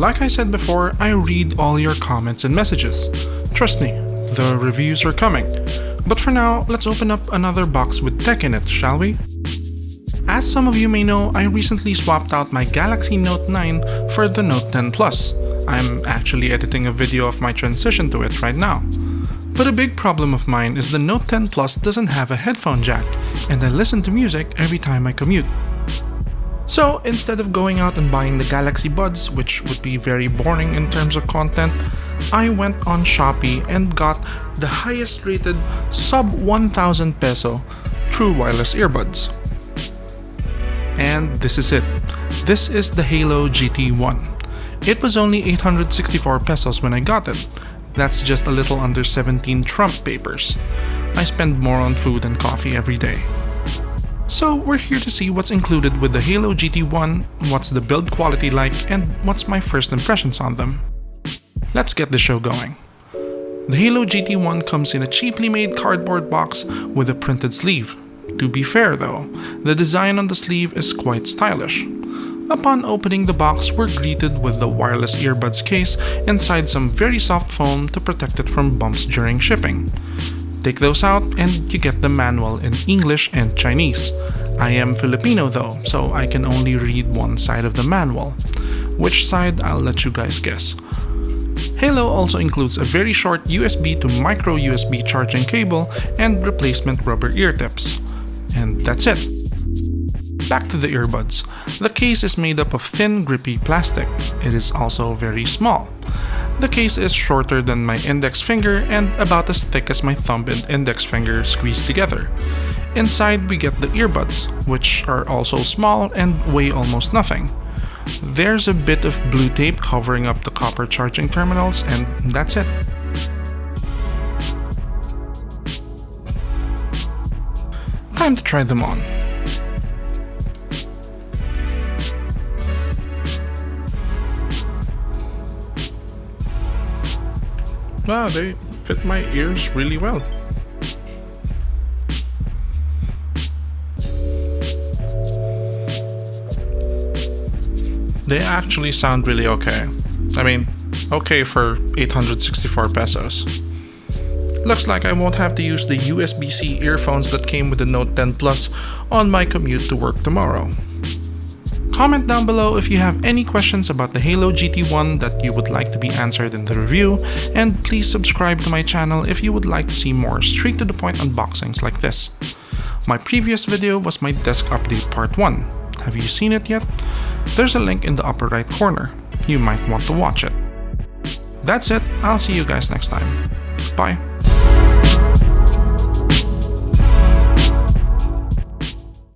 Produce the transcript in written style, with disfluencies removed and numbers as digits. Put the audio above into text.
Like I said before, I read all your comments and messages. Trust me, the reviews are coming. But for now, let's open up another box with tech in it, shall we? As some of you may know, I recently swapped out my Galaxy Note 9 for the Note 10 Plus. I'm actually editing a video of my transition to it right now. But a big problem of mine is the Note 10 Plus doesn't have a headphone jack, and I listen to music every time I commute. So instead of going out and buying the Galaxy Buds, which would be very boring in terms of content, I went on Shopee and got the highest rated sub 1,000 peso true wireless earbuds. And this is it. This is the Haylou GT1. It was only 864 pesos when I got it. That's just a little under 17 Trump papers. I spend more on food and coffee every day. So we're here to see what's included with the Haylou GT1, what's the build quality like, and what's my first impressions on them. Let's get the show going. The Haylou GT1 comes in a cheaply made cardboard box with a printed sleeve. To be fair though, the design on the sleeve is quite stylish. Upon opening the box, we're greeted with the wireless earbuds case inside some very soft foam to protect it from bumps during shipping. Take those out and you get the manual in English and Chinese. I am Filipino though, so I can only read one side of the manual. Which side, I'll let you guys guess. Haylou also includes a very short USB to micro USB charging cable and replacement rubber ear tips. And that's it. Back to the earbuds. The case is made up of thin, grippy plastic. It is also very small. The case is shorter than my index finger and about as thick as my thumb and index finger squeezed together. Inside we get the earbuds, which are also small and weigh almost nothing. There's a bit of blue tape covering up the copper charging terminals, and that's it. Time to try them on. Wow, they fit my ears really well. They actually sound really okay. I mean, okay for 864 pesos. Looks like I won't have to use the USB-C earphones that came with the Note 10 Plus on my commute to work tomorrow. Comment down below if you have any questions about the Haylou GT1 that you would like to be answered in the review, and please subscribe to my channel if you would like to see more straight to the point unboxings like this. My previous video was my desk update part 1. Have you seen it yet? There's a link in the upper right corner. You might want to watch it. That's it. I'll see you guys next time. Bye.